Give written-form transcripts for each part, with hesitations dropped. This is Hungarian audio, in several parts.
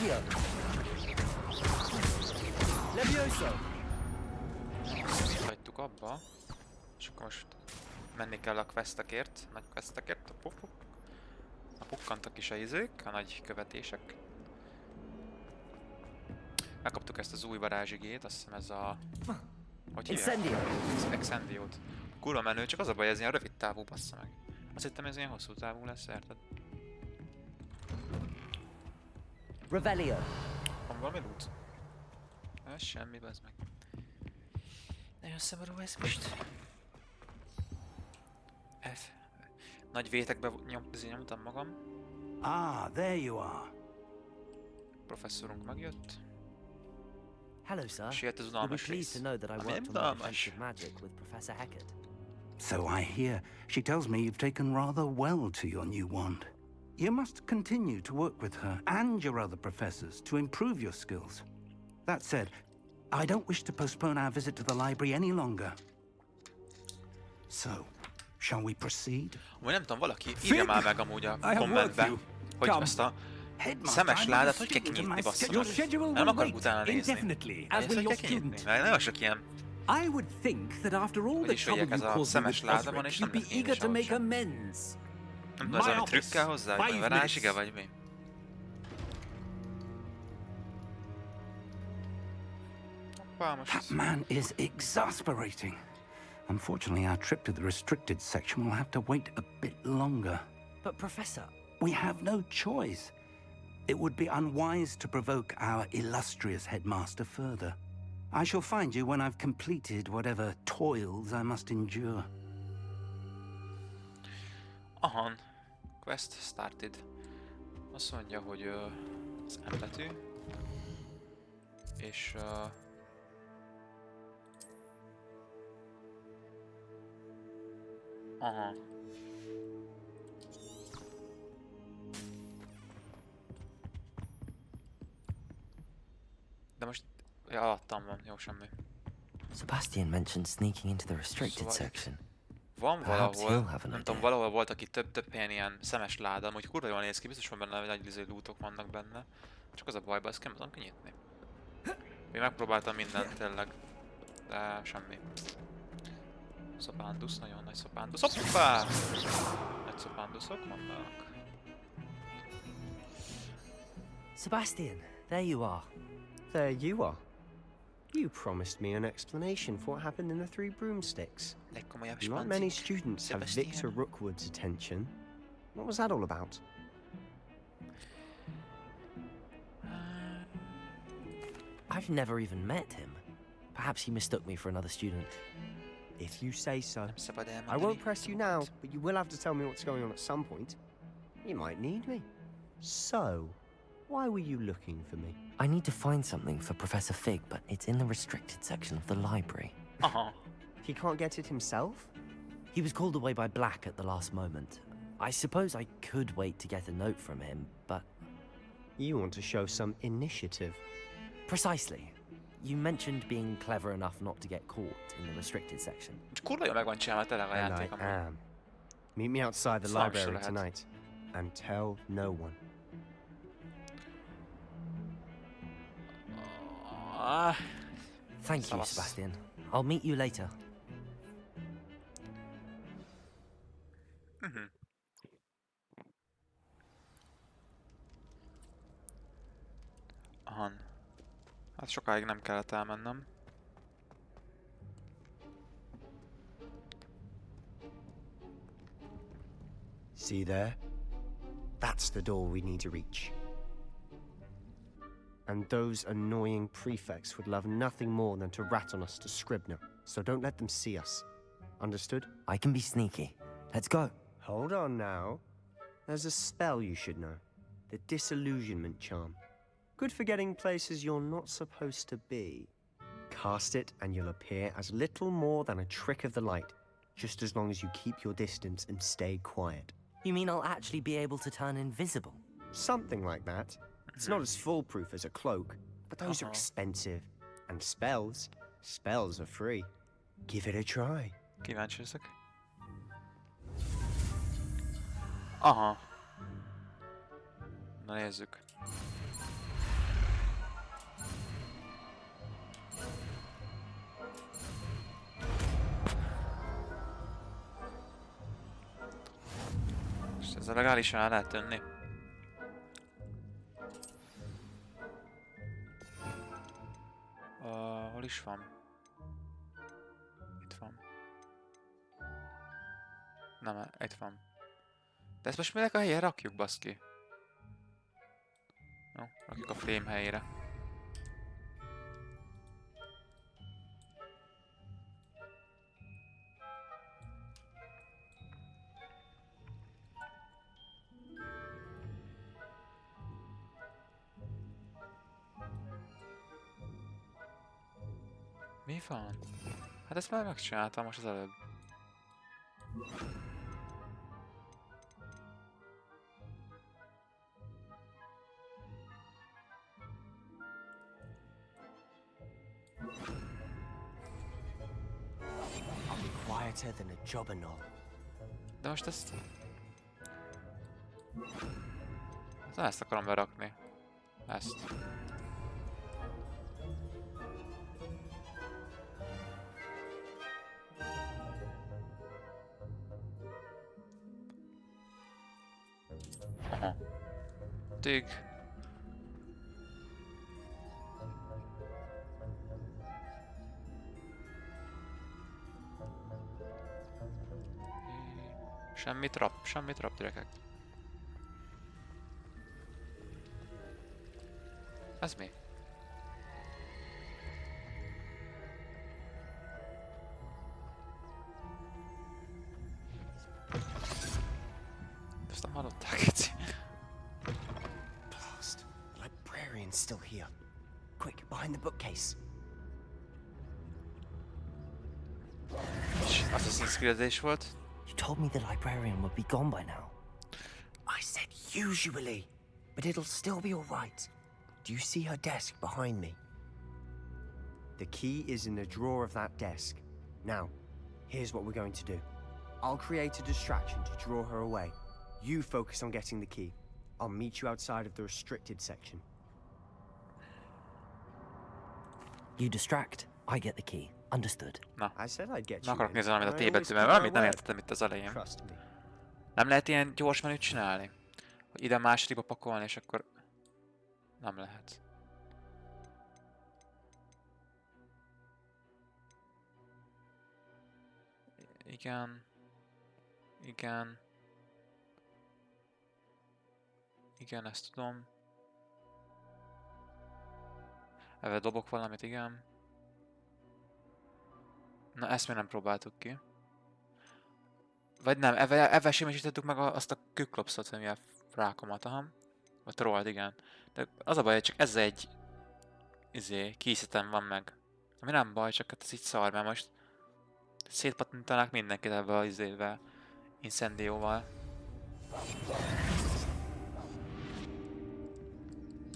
Accio. Levioso. Hagytuk abba. És akkor most menni kell a questekért, nagy questekért. Pukkantak is a izék, a nagy követések. Megkaptuk ezt az új varázsigét, azt hiszem ez a... Hogy hívják? Az Excendiót. Kurva menő, csak az a baj, ez ilyen rövid távú, bassza meg. Azt hittem ez ilyen hosszú távú lesz, érted? Revelio. Van valami loot? Ez semmi, bazd meg. Nagyon szomorú ez most. F. Nagy vétekbe nyomtam magam. Ah, there you are. Professzorunk megjött. Hello, sir. Siet az You'll be unalmas pleased to rész. know that I Ami worked nem on the unalmas. defensive magic with Professor Hecat. So I hear. She tells me you've taken rather well to your new wand. You must continue to work with her and your other professors to improve your skills. That said, I don't wish to postpone our visit to the library any longer. So, shall we proceed? Amúgy nem tudom, valaki írja már meg amúgy a kommentbe, hogy azt a szemes ládát hogy kell kinyitni, bassza meg. Nem akarok utána nézni. as will your Kinyitni, student. mert nagyon sok ilyen... I would think that after all the Vagyis, trouble hogy ez you a caused me szemes with láda van, Osric, és you'd nem be lesz eager to sehogy make sem. amends. Nem tudom, az My valami office, trükkel hozzá, vagy 5 varázsige, minutes. vagy mi? Hoppá, most... That man is exasperating. Unfortunately, our trip to the restricted section will have to wait a bit longer. But Professor, We have no choice. It would be unwise to provoke our illustrious headmaster further. I shall find you when I've completed whatever toils I must endure. Ahan. Quest started. Azt mondja, hogy az M betű. És... Aha. De most... Ja, alattam van, jó semmi. Sebastian mentioned sneaking into the restricted Szóval itt section. van Perhaps valahol, he'll have an nem tudom, idea. valahol voltak itt több helyen ilyen szemes láda, hogy kurva jól néz ki, biztos van benne, hogy nagy izé lootok vannak benne. Csak az a baj, ezt nem tudom kinyitni. Én megpróbáltam mindent tényleg, de semmi. Szopándusz, nagyon nagy szopándusz. Hoppá! Nagy szopánduszok vannak. Sebastian, there you are. There you are. You promised me an explanation for what happened in the Three Broomsticks. Legkomolyabb Not many spancik. students have Sebastian. Victor Rookwood's attention. What was that all about? I've never even met him. Perhaps he mistook me for another student. If you say so. Nem szabad I elmondani. won't press you now, but you will have to tell me what's going on at some point. You might need me. So, why were you looking for me? I need to find something for Professor Fig, but it's in the restricted section of the library. Aha. He can't get it himself? He was called away by Black at the last moment. I suppose I could wait to get a note from him, but... You want to show some initiative. Precisely. You mentioned being clever enough not to get caught in the restricted section. Kurva jól meg van csinálva tényleg a And I játék amúgy. am. Meet me outside the Szar se library lehet. tonight. And tell no one. Ah, Thank you, Szavasz. Sebastian. I'll meet you later. Ahan. Hát sokáig nem kellett elmennem. See there? That's the door we need to reach. And those annoying prefects would love nothing more than to rat on us to Scribner, so don't let them see us. Understood? I can be sneaky. Let's go. Hold on now. There's a spell you should know. The Disillusionment Charm. Good for getting places you're not supposed to be. Cast it and you'll appear as little more than a trick of the light, just as long as you keep your distance and stay quiet. You mean I'll actually be able to turn invisible? Something like that. It's not as foolproof as a cloak, but those are expensive. And spells are free. Give it a try. Kíváncsi leszek. Aha. Na nézzük. Ez a legálisan el lehet tönni. Hol is van? Itt van. Nem, itt van. De ezt most minek a helyére rakjuk, baszki? Jó, rakjuk a flame helyére. Mi van? Hát ezt már megcsináltam most az előbb. I'll be quieter than a jobberknoll. De most ezt... Ezt akarom berakni. Ezt. Aha. Dig. Semmi trap, gyerekek. Ez mi? Ezt nem hallották, Geci. Blast. The librarian's still here. Quick, behind the bookcase. Assassin's Creed-es volt. You told me the librarian would be gone by now. I said usually, but it'll still be all right. Do you see her desk behind me? The key is in the drawer of that desk. Now, here's what we're going to do. I'll create a distraction to draw her away. You focus on getting the key. I'll meet you outside of the restricted section. You distract, I get the key. Understood. Na, I said I'd get na you akarok in. nézni valamit a I always T-betűvel, keep my valamit nem word. értettem itt az elején. Trust me. Nem lehet ilyen gyors menüt csinálni? Hogy ide másodikba pakolni, és akkor... Nem lehet. Igen. Igen. Igen, ezt tudom. Ebben dobok valamit, igen. Na, ezt még nem próbáltuk ki. Vagy nem, ebben semmisítettük meg azt a küklopszot, ami a rákomat, aha. Vagy trollt, igen. De az a baj, hogy csak ez egy... készítem van meg. Ami nem baj, csak hát ez így szar, mert most... Szétpatintanak mindenkit ebbe az incendióval.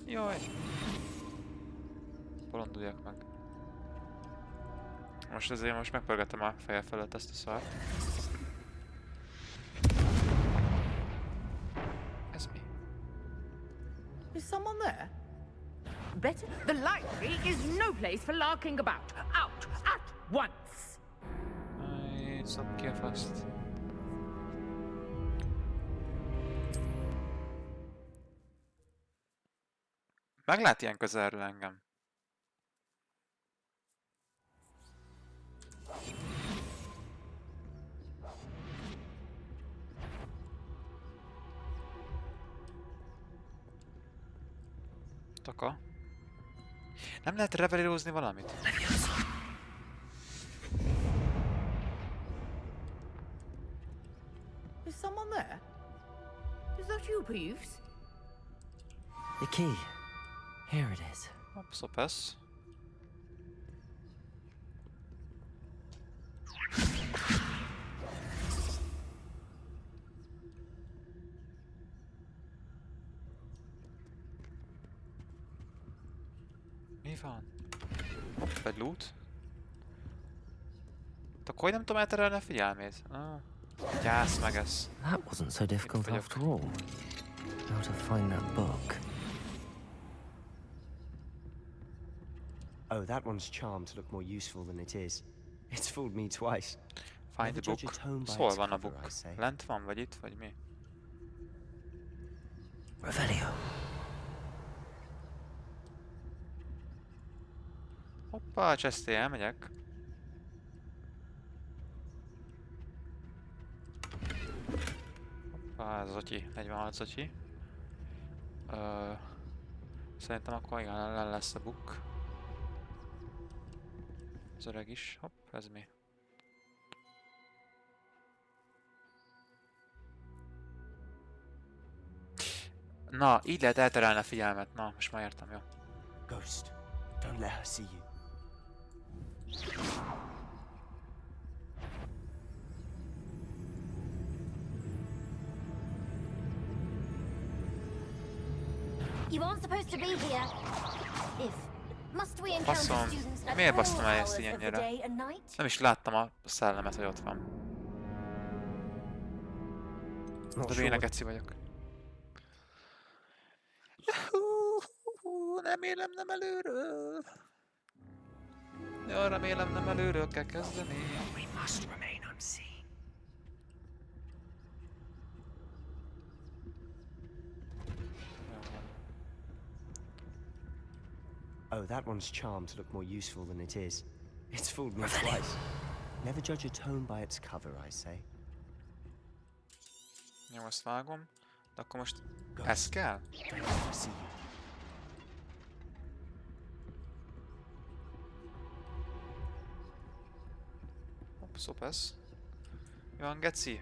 Jaj! Bolonduljak meg. Most ezért most megpörgetem a feje felett ezt a szart. Ez mi? Is someone there? Better. The library is no place for larking about. Out at once. Szab ki a faszt. Meglát ilyen közelről engem. Taka. Nem lehet revelírozni valamit? Is someone there? Is that you, Peeves? The key. Here it is. Szopesz. Mi van? Egy loot? Akkor hogy nem tudom elterelni a figyelmét? Gyász meg ez. That wasn't so difficult vagyok. after all. How to find that book. Oh, that one's charmed to look more useful than it is. It's fooled me twice. Find the Never judge book. a tone by Hol its van a cover, book? I say. Lent van, vagy itt, vagy mi? Revelio. Hoppá, csesztél, elmegyek. Hoppá, ez az Zotyi, 46 Zotyi. Szerintem akkor igen, le lesz a book. Az öreg is. Hopp, ez mi? Na, így lehet elterelni a figyelmet. Na, most már értem, jó. Ghost, don't let her see you. You aren't supposed to be here. If must we encounter Faszom. students at Miért all basztam el hours ezt of the ilyennyire? day and night? Nem is láttam a szellemet, hogy ott van. De vénegeci vagyok. Nem élem, nem előről. Ja, remélem nem előről kell kezdeni. We must remain unseen. Oh, that one's charmed to look more useful than it is. It's fooled me twice. Never judge a tone by its cover, I say. Jó, azt vágom. De akkor most ez kell? Don't let her see you. Hopp, szopesz. Jó van, geci?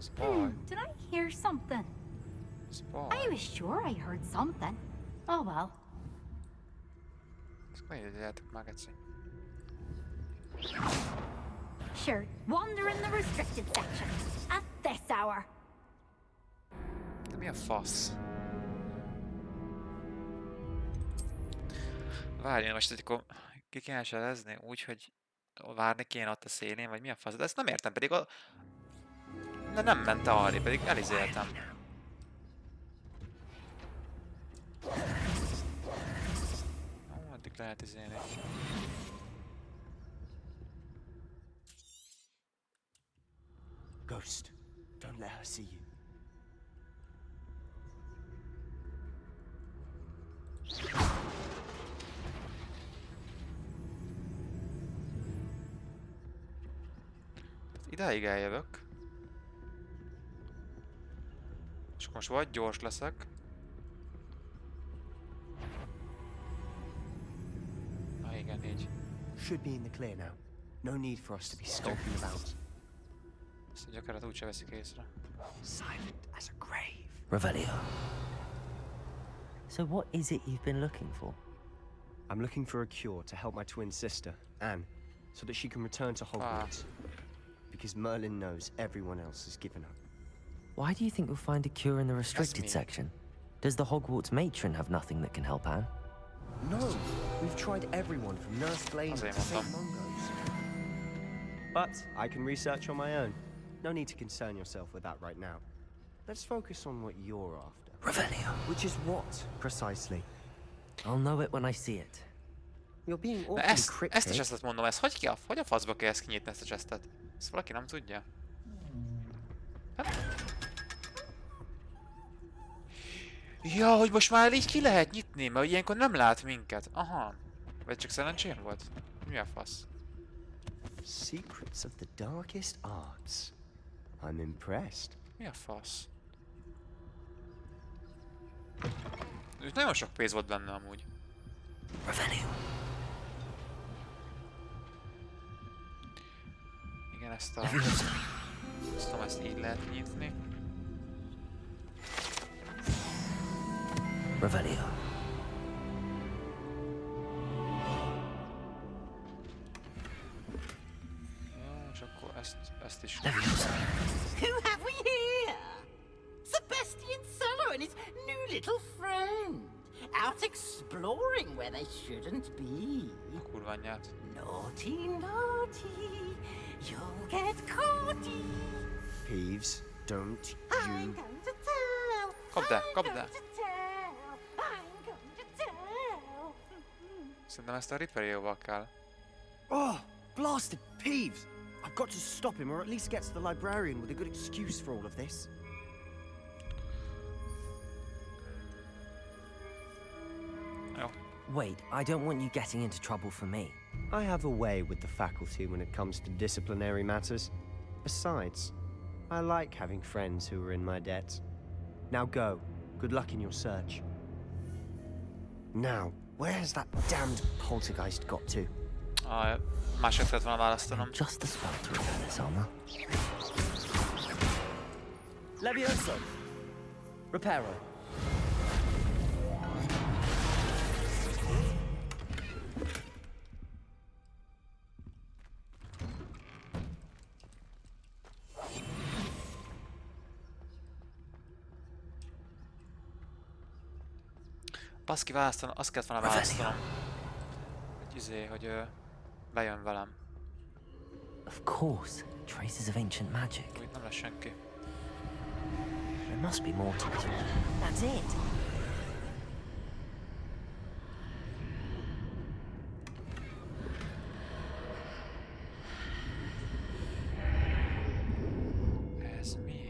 Spy. Did I hear something? Spy. I was sure I heard something. Oh well. Ezt megjelöljátok már, geci. Sure, wander in the restricted section at this hour. De mi a fasz? Várj, most akkor ki kéne selezni úgy, hogy várni kéne ott a szélén, vagy mi a fasz? De ezt nem értem, pedig a... De nem ment arra, pedig elizéltem. Ó, addig lehet izélni. Ghost, don't let her see you. Idáig eljövök. És most vagy gyors leszek. Na igen, így. Should be in the clear now. No need for us to be skulking about. Ezt a gyökeret úgyse veszik észre. Silent as a grave. Revelio. So what is it you've been looking for? I'm looking for a cure to help my twin sister, Anne, so that she can return to Hogwarts. Because Merlin knows everyone else has given up. Why do you think you'll find a cure in the restricted me. section? Does the Hogwarts matron have nothing that can help Anne? No, we've tried everyone from Nurse Blaine to Azért St. mondtam. Mungo's. But I can research on my own. No need to concern yourself with that right now. Let's focus on what you're after. Revelio. Which is what, precisely? I'll know it when I see it. You're being De awfully ezt a cryptic. chestet mondom, ezt hogy a faszba kell ezt kinyitni, ezt a chestet? Ezt valaki nem tudja? Hát? Ja, hogy most már így ki lehet nyitni, mert ilyenkor nem lát minket. Aha. Vagy csak szerencsém volt? Mi a fasz? Secrets of the darkest arts. I'm impressed. Mi a fasz? Nagyon sok pénz volt benne amúgy. Revelio. Igen, ezt a... ezt így lehet nyitni. Revelio. Jó, és akkor ezt is... Leviosa. Who have we here? Sebastian Sallow and his new little friend. Out exploring where they shouldn't be. A kurva anyját. Naughty, naughty. You'll get caughty. Peeves, don't I'm you... going to tell. Kapd el, I'm kapd going el. to tell. Szerintem ezt a Riperióval kell. Oh, blasted Peeves! I've got to stop him, or at least get to the librarian with a good excuse for all of this. Jó. Wait, I don't want you getting into trouble for me. I have a way with the faculty when it comes to disciplinary matters. Besides, I like having friends who are in my debt. Now go. Good luck in your search. Now, where has that damned poltergeist got to? Mások kellett volna választanom. Just the spell to repair this armor. Levioso! Reparo. Baszki, választanom, azt kellett volna választanom. Hogy bejön velem. Of course, traces of ancient magic. Itt nem lesz senki. There must be more to it. That's it. Ez mi?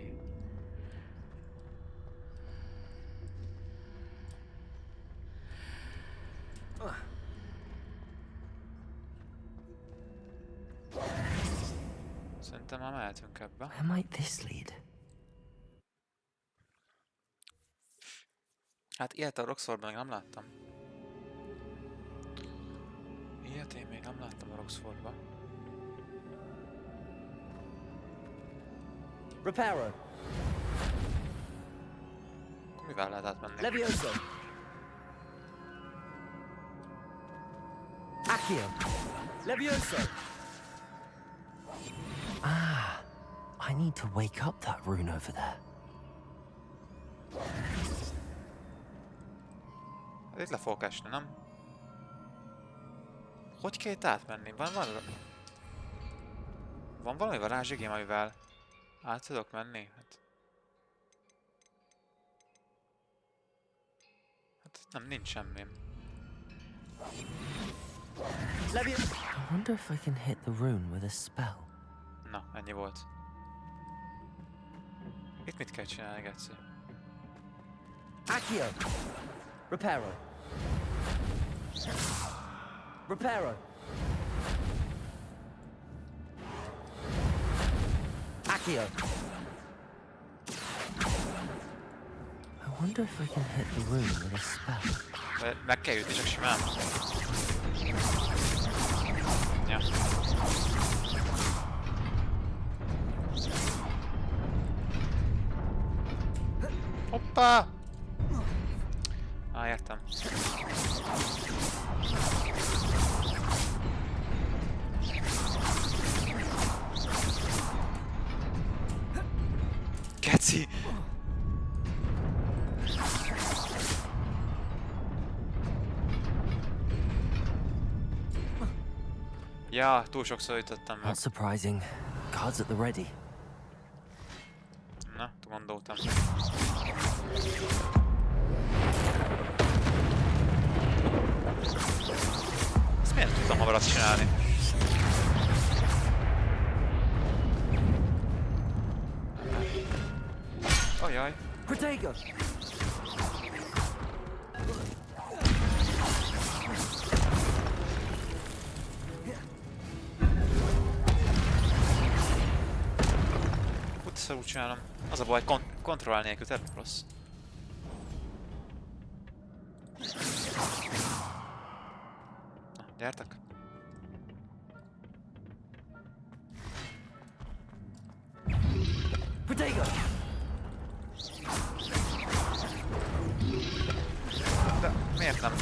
Szerintem már mehetünk ebbe. Where might this lead? Hát ilyet a Roxfordban még nem láttam. Ilyet én még nem láttam a Roxfordban. Reparo. Akkor mivel lehet átmenni? Levioso. Accio. Levioso. Ah, I need to wake up that rune over there. Hát itt le fogok esni, nem? Hogy kell itt átmenni? Van valami varázsigém, amivel át tudok menni? Hát nem, nincs semmi. I wonder if I can hit the rune with a spell. Na, ennyi volt. Itt mit kell csinálni, Geci? Accio. Reparo. Reparo. Accio. I wonder if I can hit the rune with a spell. Meg kell jutni, csak simán. Ja. Hoppá! Értem. Geci! Ja, túl sokszor jutottam meg. Not surprising. Guards at the ready. Na, gondoltam. Ezt miért tudtam hamar azt csinálni? Ajaj. Protego. Szarul csinálom. Az a baj, kontroll nélkül tényleg rossz. Na, gyertek. Protego. De miért nem?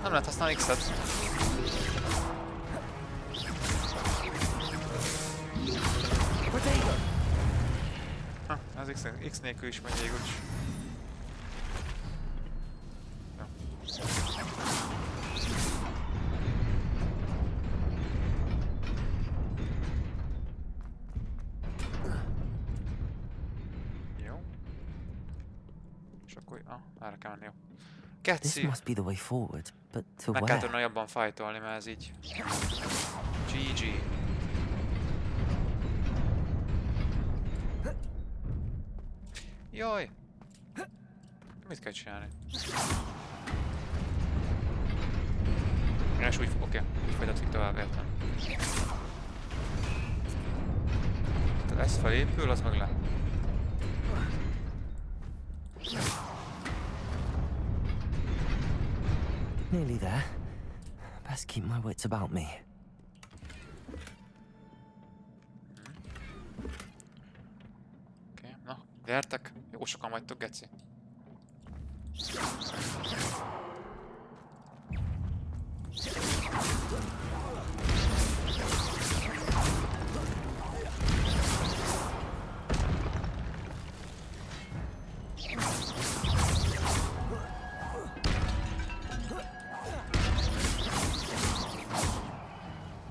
Nem lehet használni X-et. Ha, az X nélkül is megy végül is. Jó. Akkor, erre kell menni, jó. This Geci! must be the way forward, but to Meg kell where? tudni jobban fajtolni, mert ez így... GG. Jaj! Mit kell csinálni? És úgy, oké, úgy folytatik tovább, értem. Tehát ez felépül, az meg le. Nearly there. Best keep my wits about me. Oké, na, gyertek. Jó sokan vagytok, geci.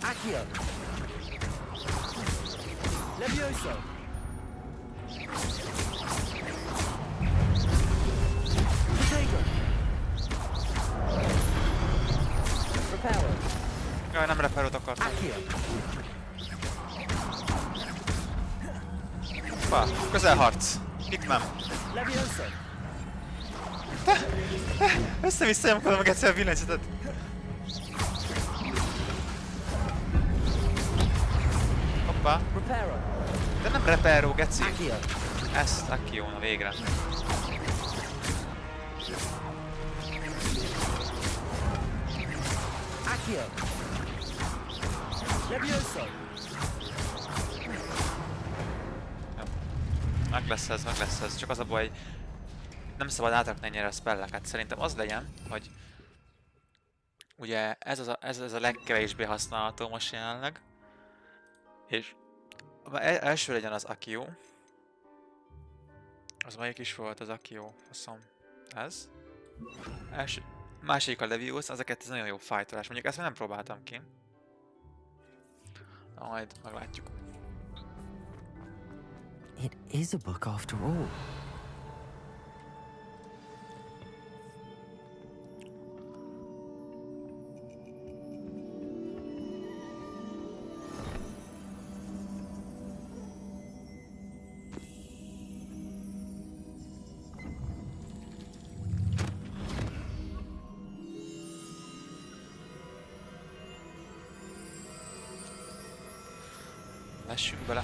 Accio. Levioso. Potato. Reparo. Jaj, nem reperót akartam. Accio. Hoppá, közelharc. Itt nem. Levioso. Össze-vissza nyomkodom a geci a villanyzetet. Hoppá. Reparo. De nem reperó, geci. Accio. Ezt Accio, na végre. Accio. Levioso. Meg lesz ez. Csak az a baj, nem szabad átrakni ennyire a spelleket. Szerintem az legyen, hogy ugye ez a legkevésbé használható most jelenleg. És első legyen az Accio. Az melyik is volt az Accio? Faszom. Ez. Másik a Leviosa, ezeket ez nagyon jó fightolás. Mondjuk ezt még nem próbáltam ki. Majd meglátjuk. It is a book after all. Lessünk bele.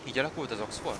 Így alakult az Oxford?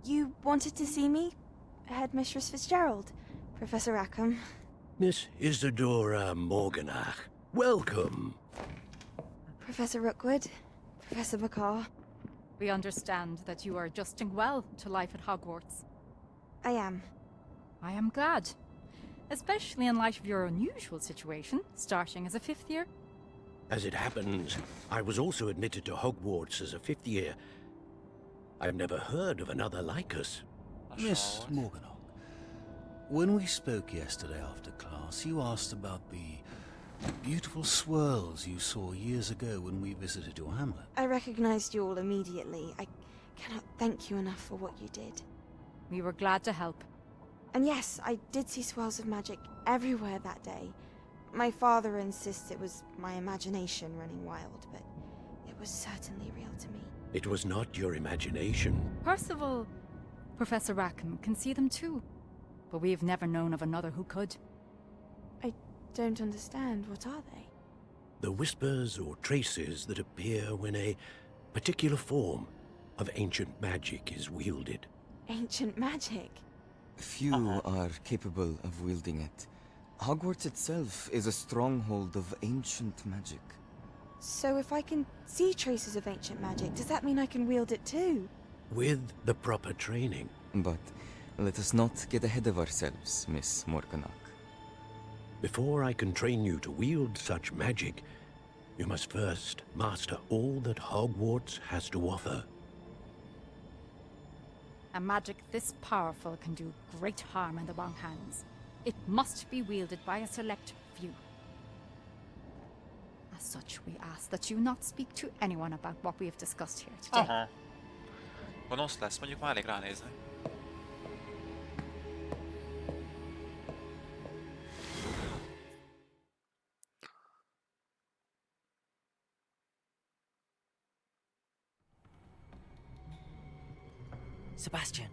You wanted to see me? Headmistress Fitzgerald, Professor Rackham. Miss Isadora Morganach, welcome. Professor Rookwood, Professor Bakar. We understand that you are adjusting well to life at Hogwarts. I am. I am glad. Especially in light of your unusual situation, starting as a 5th year. As it happens, I was also admitted to Hogwarts as a 5th year. I've never heard of another like us. Miss Morganach, when we spoke yesterday after class, you asked about the beautiful swirls you saw years ago when we visited your hamlet. I recognized you all immediately. I cannot thank you enough for what you did. We were glad to help. And yes, I did see swirls of magic everywhere that day. My father insists it was my imagination running wild, but it was certainly real to me. It was not your imagination. Percival, Professor Rackham can see them too. But we have never known of another who could. I don't understand. What are they? The whispers or traces that appear when a particular form of ancient magic is wielded. Ancient magic? Few are capable of wielding it. Hogwarts itself is a stronghold of ancient magic. So if I can see traces of ancient magic, does that mean I can wield it too? With the proper training. But let us not get ahead of ourselves, Miss Morganach. Before I can train you to wield such magic, you must first master all that Hogwarts has to offer. A magic this powerful can do great harm in the wrong hands. It must be wielded by a select few. As such, we ask that you not speak to anyone about what we have discussed here today. Aha. Gonosz lesz, mondjuk már elég ránézni. Sebastian.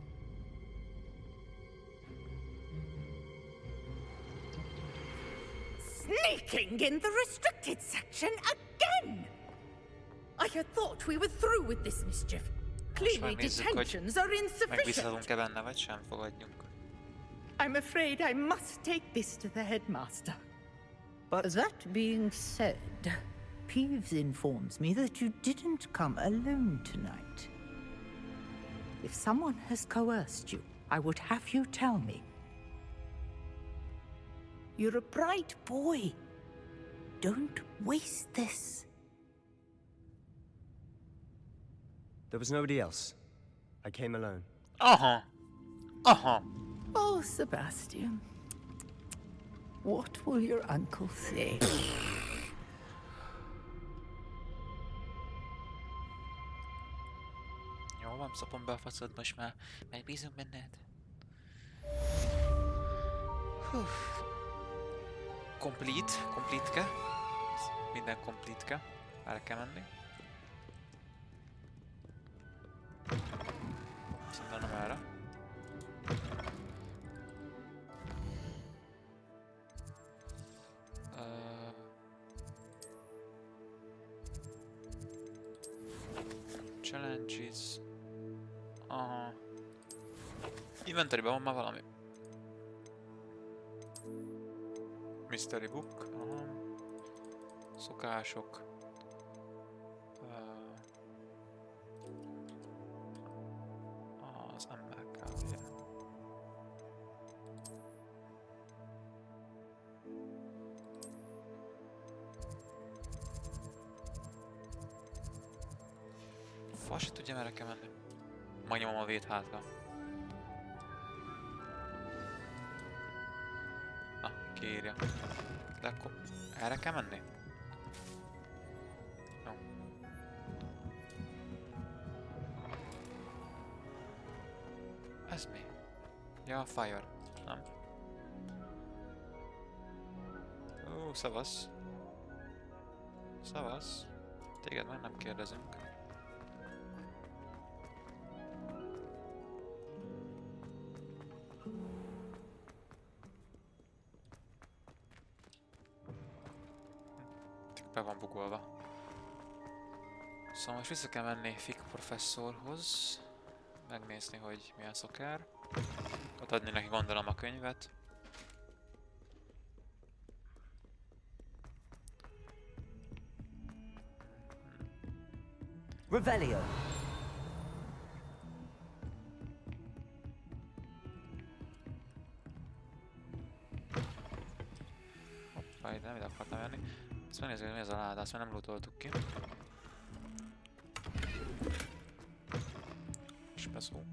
Sneaking in the restricted section again! I had thought we were through with this mischief. Clearly detentions are insufficient. Megbízhatunk-e benne, vagy sem, fogadjunk. I'm afraid I must take this to the headmaster. But that being said, Peeves informs me that you didn't come alone tonight. If someone has coerced you, I would have you tell me. You're a bright boy. Don't waste this. There was nobody else. I came alone. Aha. Aha. Oh, Sebastian. What will your uncle say? Jó van, szopom be a faszod most már. Megbízunk benned. Complete-ke. Minden complete-ke. El kell menni. Szerintem nem erre. Challenges. Aha. Inventoryban van már valami. Mystery book. Aha. Szokások. Az MLK, ugye. Fa se tudja, merre kell menni. Megnyomom a vét hátra. Na, kiírja. De akkor erre kell menni? Jó. Ez mi? Ja, a fire. Nem. Ó, szavasz. Szavasz. Téged meg nem kérdezünk. Be van bugolva. Szóval most vissza kell menni Fig professzorhoz. Megnézni, hogy milyen szokár. Ott adni neki gondolom a könyvet. Revelio. Hoppá, ide nem ide akartam jönni. Ezt megnézzük, hogy mi ez a láda, azt már nem lootoltuk ki. Speszó.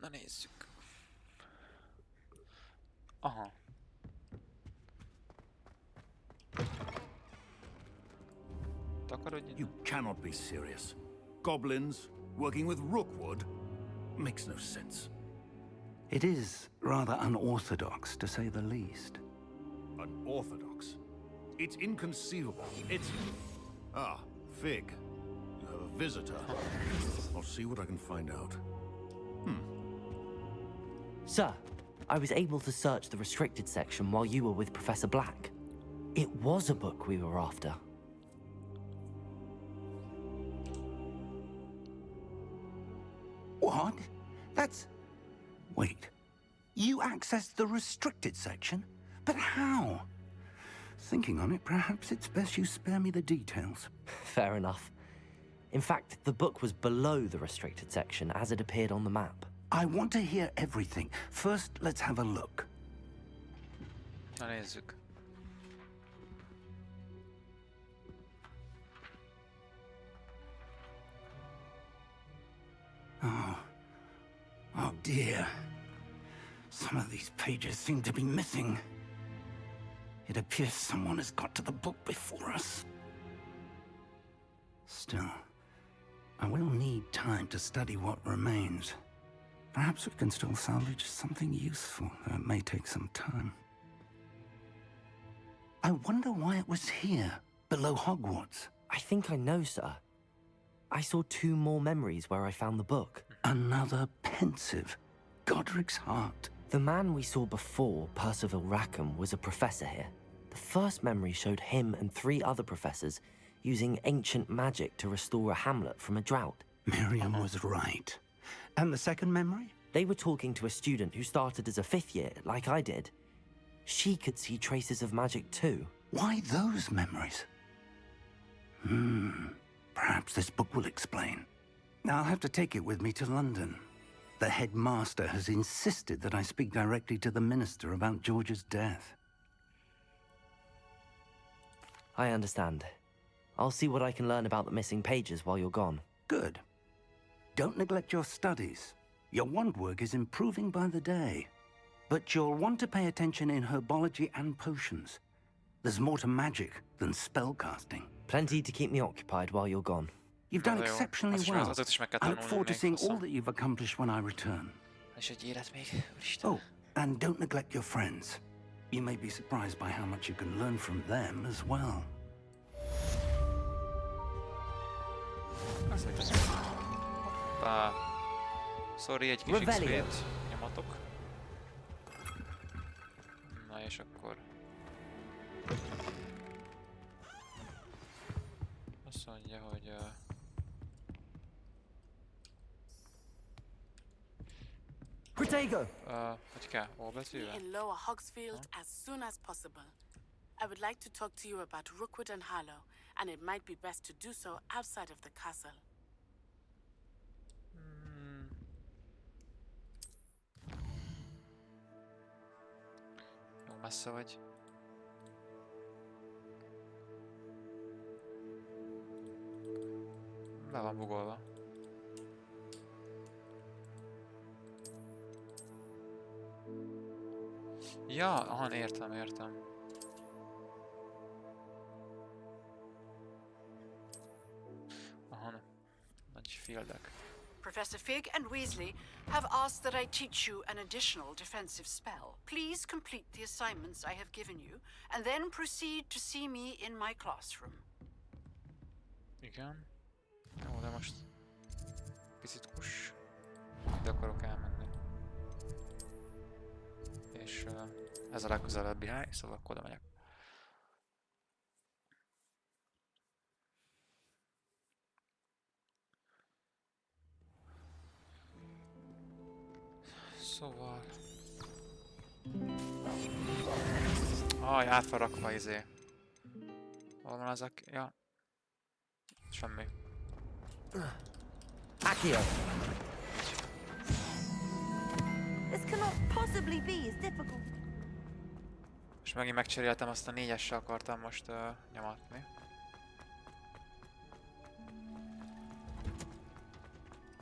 Na nézzük. Aha. Takarodj innen. You cannot be serious. Goblins working with Rookwood makes no sense. It is rather unorthodox, to say the least. Unorthodox? It's inconceivable. It's... Ah, Fig. You have a visitor. I'll see what I can find out. Sir, I was able to search the restricted section while you were with Professor Black. It was a book we were after. What? That's... Wait. You accessed the restricted section? But how? Thinking on it, perhaps it's best you spare me the details. Fair enough. In fact, the book was below the restricted section as it appeared on the map. I want to hear everything. First, let's have a look. Na nézzük. Oh dear. Some of these pages seem to be missing. It appears someone has got to the book before us. Still, I will need time to study what remains. Perhaps we can still salvage something useful, though it may take some time. I wonder why it was here, below Hogwarts. I think I know, sir. I saw 2 more memories where I found the book. Another pensive. Godric's heart. The man we saw before, Percival Rackham, was a professor here. The first memory showed him and 3 other professors using ancient magic to restore a hamlet from a drought. Miriam was right. And the second memory? They were talking to a student who started as a 5th year, like I did. She could see traces of magic too. Why those memories? Perhaps this book will explain. I'll have to take it with me to London. The headmaster has insisted that I speak directly to the minister about George's death. I understand. I'll see what I can learn about the missing pages while you're gone. Good. Don't neglect your studies. Your wand work is improving by the day. But you'll want to pay attention in herbology and potions. There's more to magic than spellcasting. Plenty to keep me occupied while you're gone. You've done exceptionally well. I look forward to seeing all that you've accomplished when I return. Oh, and don't neglect your friends. You may be surprised by how much you can learn from them as well. Hoppá. Sorry, egy kis XP-t nyomatok. Na és akkor... Azt mondja, hogy... Protego! Hogy kell? Óbetűvel? In Lower Hogsfield as soon as possible. I would like to talk to you about Rookwood and Harlow, and it might be best to do so outside of the castle. Jó messze vagy. Le van bugolva. Ja, aha, értem. Aha, nagy fieldek. Professor Fig and Weasley have asked that I teach you an additional defensive spell. Please complete the assignments I have given you, and then proceed to see me in my classroom. Igen. Jó, de most picit kus. Ide akarok elmenni. És ez a legközelebbi hely, szóval akkor oda megyek. Szóval... Aj, át van rakva izé. Hol van az a... Ja. Semmi. Accio! This cannot possibly be as difficult. És megint megcseréltem, azt a 4-esre akartam most nyomatni.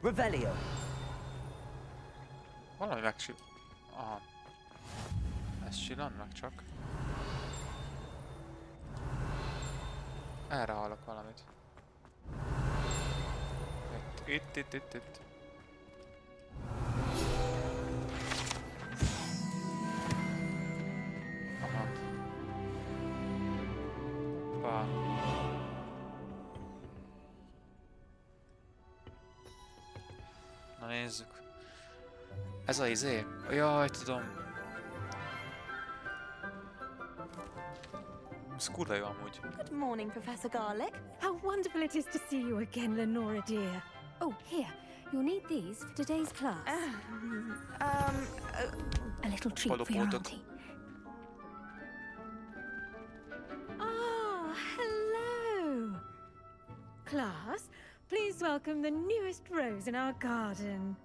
Revelio! Valami Aha. Ez csillan meg csak. Erre hallok valamit. Itt. Aha. Hoppá. Na nézzük. Ez a izé? Jaj, tudom. Ez kurva jó amúgy. Good morning, Professor Garlick. How wonderful it is to see you again, Lenora dear. Oh, here. You'll need these for today's class. A little treat for your auntie. Ah, hello. Class, please welcome the newest rose in our garden.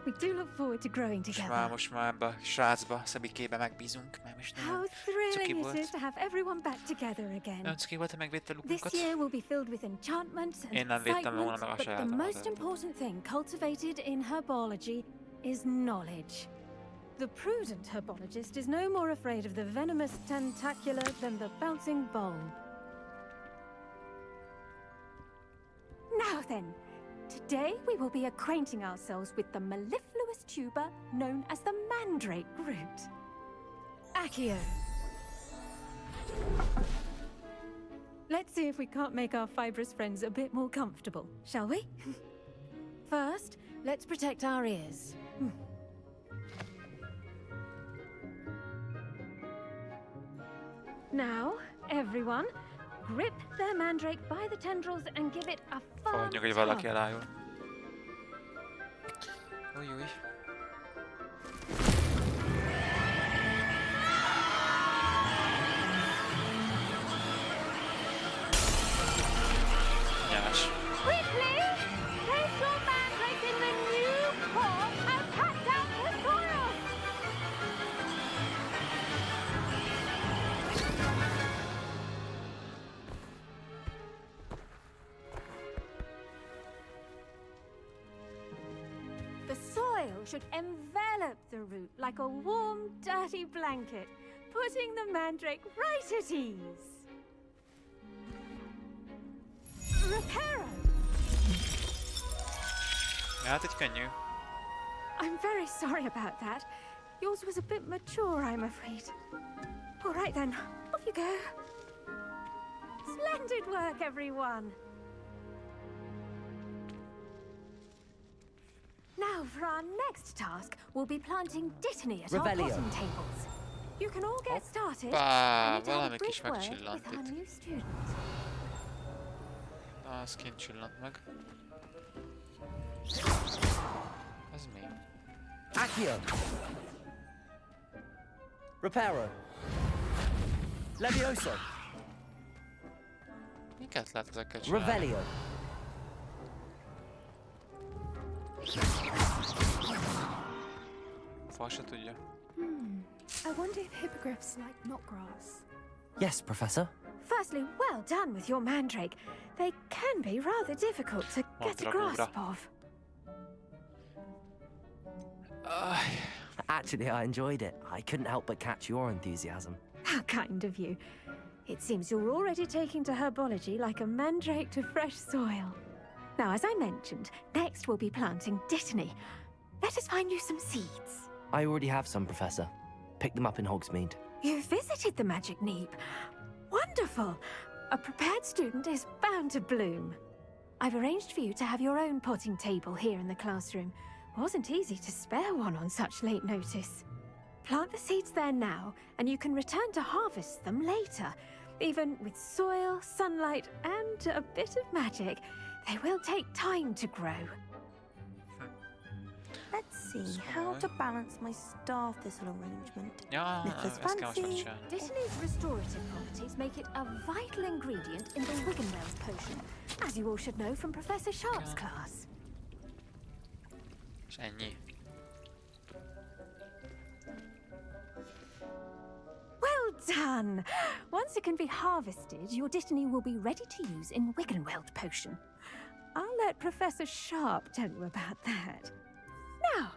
We do look forward to growing together. Most már ebbe a srácba, Szabikébe megbízunk, mert most How thrilling it is to have everyone back together again. Nem cuki volt, te megvédte lukunkat. This year will be filled with enchantment and Én nem védtem volna excitement, meg a but the sajátomat. most important thing cultivated in herbology is knowledge. The prudent herbologist is no more afraid of the venomous tentacular than the bouncing bulb. Now then, today we will be acquainting ourselves with the mellifluous tuber known as the mandrake root. Accio. Let's see if we can't make our fibrous friends a bit more comfortable, shall we? First, let's protect our ears. Now, everyone, grip their mandrake by the tendrils and give it a firm Fogadjuk, hogy tug. valaki elájul. Új. Nyers. Quickly! Place your mandrake in the new pot and pat down the soil! The soil should envelop the root like a warm, dirty blanket, putting the mandrake right at ease. Reparo! Hát egy könnyű. I'm very sorry about that. Yours was a bit mature, I'm afraid. All right then, off you go. Splendid work, everyone. Now, for our next task, we'll be planting dittany at our Revelio. potting tables. You can all get started. Hoppá, and have a valami brief kis word megcsillant with our itt. new student. Na, az kint csillant meg. Ez mi? Accio! Reparo! Levioso! Miket lehet ezekkel csinálni? Revelio! Fa se tudja. I wonder if hippogriffs like knotgrass. Yes, Professor. Firstly, well done with your mandrake. They can be rather difficult to get a grasp of. Actually, I enjoyed it. I couldn't help but catch your enthusiasm. How kind of you. It seems you're already taking to herbology like a mandrake to fresh soil. Now, as I mentioned, next we'll be planting dittany. Let us find you some seeds. I already have some, Professor. Picked them up in Hogsmeade. You visited the Magic Neep. Wonderful! A prepared student is bound to bloom. I've arranged for you to have your own potting table here in the classroom. Wasn't easy to spare one on such late notice. Plant the seeds there now, and you can return to harvest them later. Even with soil, sunlight, and a bit of magic, they will take time to grow. Let's see how to balance my star thistle arrangement. Ja, Nicholas ezt kell most fancy. megcsinálni. Dittany's restorative properties make it a vital ingredient in the Wiggenweld potion, as you all should know from Professor Sharp's class. És ennyi. Well done! Once it can be harvested, your Dittany will be ready to use in Wiggenweld potion. I'll let Professor Sharp tell you about that. Now,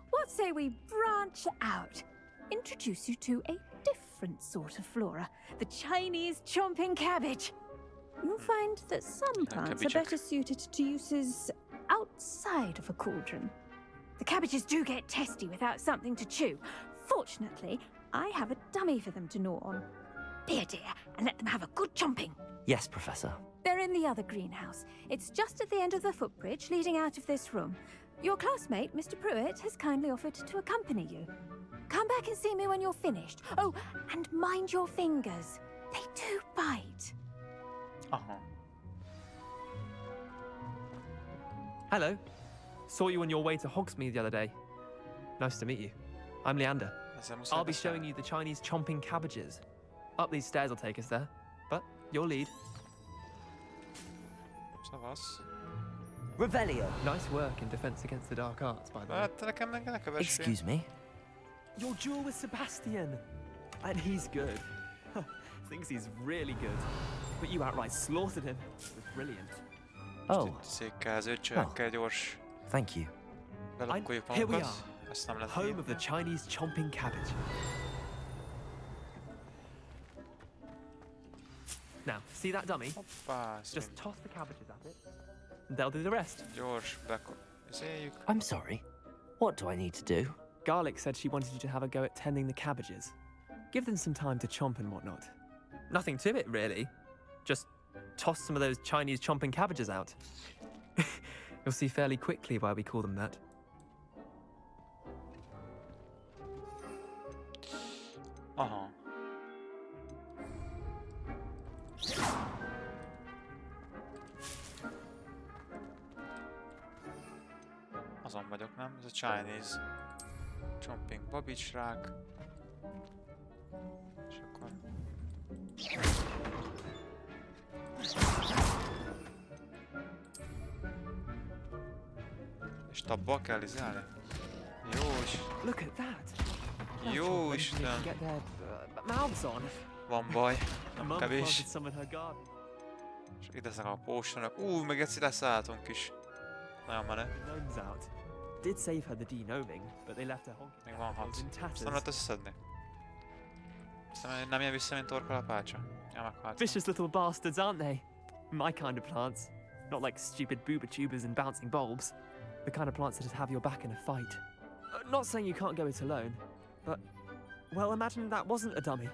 what say we branch out? Introduce you to a different sort of flora, the Chinese chomping cabbage. You'll find that some plants are better suited to uses outside of a cauldron. The cabbages do get testy without something to chew. Fortunately, I have a dummy for them to gnaw on. Be a dear and let them have a good chomping. Yes, Professor. They're in the other greenhouse. It's just at the end of the footbridge leading out of this room. Your classmate, Mr. Pruitt, has kindly offered to accompany you. Come back and see me when you're finished. Oh, and mind your fingers. They do bite. Hello. Saw you on your way to Hogsmeade the other day. Nice to meet you. I'm Leander. I'll be showing you the Chinese chomping cabbages. Up these stairs will take us there, but your lead. Revelio. Nice work in defense against the dark arts, by the way. Excuse me? Your duel with Sebastian. And he's good. Thinks he's really good. But you outright slaughtered him. It was brilliant. Oh. Thank you. Here we are. Home of the Chinese chomping cabbage. Now, see that dummy? Just toss the cabbages at it, and they'll do the rest. I'm sorry. What do I need to do? Garlic said she wanted you to have a go at tending the cabbages. Give them some time to chomp and whatnot. Nothing to it, really. Just toss some of those Chinese chomping cabbages out. You'll see fairly quickly why we call them that. Azon vagyok, nem? Ez a Chinese chomping babicsrák. És akkor... És tabbal kell izálni? Jó is. Look at that. Jó Isten. Get their mouths on. Van baj. Nem kevés. Some in her garden. És ide ezek a potionok. Meg egyszer leszálltunk is. Nagyon menő. Gnomes out. Did save her the denoming, but they left her honking. Még van 6. Ezt nem lehet összeszedni. Nem ilyen vissza, mint torkalapácsa. Ja, meghaltam. Vicious little bastards, aren't they? My kind of plants. Not like stupid booba tubers and bouncing bulbs. The kind of plants that'd have your back in a fight. Not saying you can't go it alone, but, well, imagine that wasn't a dummy.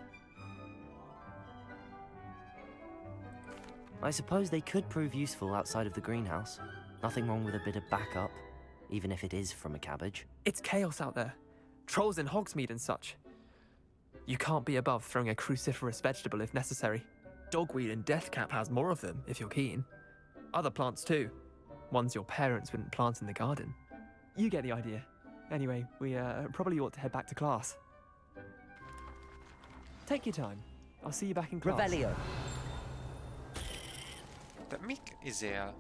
I suppose they could prove useful outside of the greenhouse. Nothing wrong with a bit of backup, even if it is from a cabbage. It's chaos out there. Trolls in Hogsmeade and such. You can't be above throwing a cruciferous vegetable if necessary. Dogweed and deathcap has more of them, if you're keen. Other plants too. Ones your parents wouldn't plant in the garden. You get the idea. Anyway, we probably ought to head back to class. Take your time. I'll see you back in class. Revelio. De mik izél?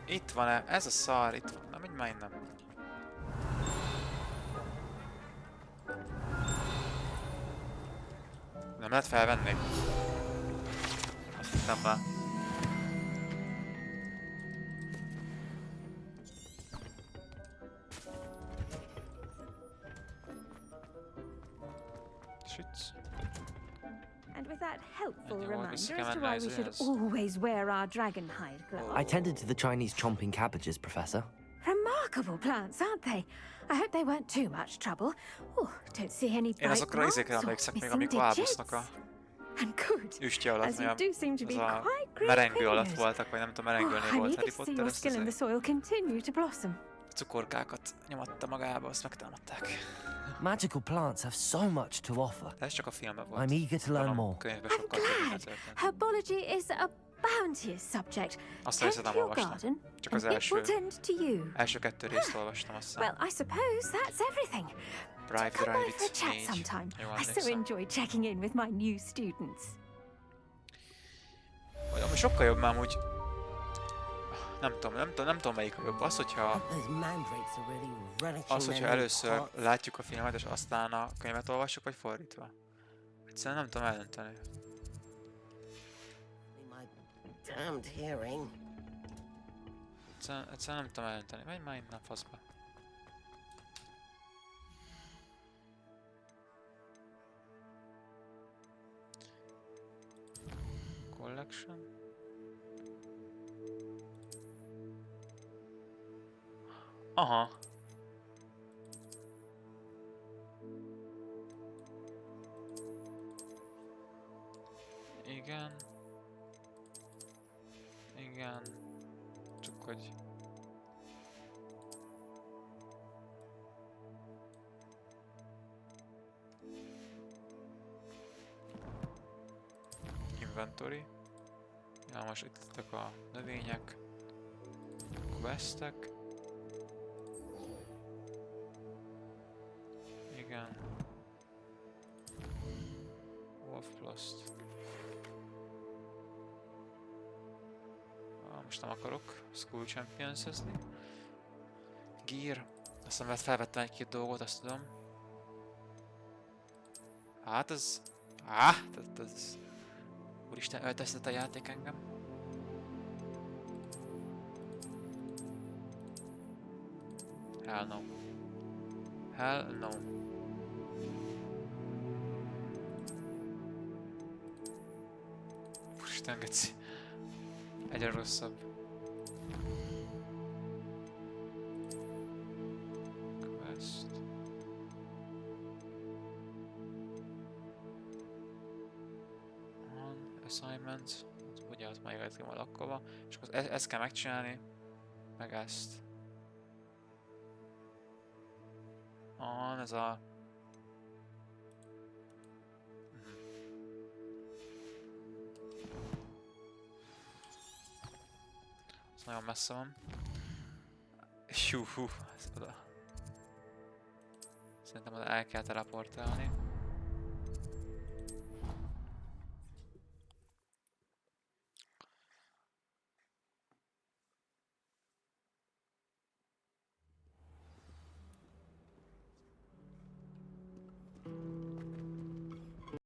Itt van-e? Ez a szar, itt van. Na, mindjárt innen. Nem lehet felvenni. Azt hittem már. Shit. And with that helpful reminder as to why we should always wear our dragon hide gloves. I tended to the Chinese chomping cabbages, Professor. Remarkable plants, aren't they? I hope they weren't too much trouble. Oh, don't see any Én bite azokra marks izékre or emlékszek még, missing amikor áldoznak digits. a And good, üstje alatt, as you do seem to be az a quite great merengő alatt fingers. voltak, vagy nem tudom, Oh, merengőnél I'm volt eager Harry to see Potter, your ezt skill in the soil continue to blossom. cukorkákat nyomatta magába, azt megtámadták. Magical plants have so much to offer. Ez csak a filmben volt. I'm eager to learn more. Könyvben sokkal több minden történt. Herbology is a bounteous subject. Azt hiszem, nem olvastam. Csak az első 2 részt olvastam, azt hiszem. Well, I suppose that's everything. Drive Come by for a chat 4. sometime. Jó, I so emlékszem. enjoy checking in with my new students. Ami sokkal jobb már úgy... Nem tudom melyik a jobb. Az, hogyha először látjuk a filmet, és aztán a könyvet olvassuk, vagy fordítva. Egyszerűen nem tudom eldönteni. Damned hearing. Egyszerűen nem tudom eldönteni. Menj már innen, faszba. Collection. Aha. Igen. Igen. Csak hogy... Inventory. Ja, most itt lettek a növények. Questek. Igen. Wolf Blast. Most nem akarok School Champions-ezni. Gear. Aztán felvettem egy-két dolgot, azt tudom. Hát ez... ez... Úristen, öltöztet a játék engem. Hell no. Hell no. Úristen, geci. Egyre rosszabb. Quest. Assignments. Ugye az már jöttem a lakkova. És akkor ezt kell megcsinálni. Meg ezt. Ez a... Ez nagyon messze van. Hú, ez oda. Szerintem oda el kell teleportálni.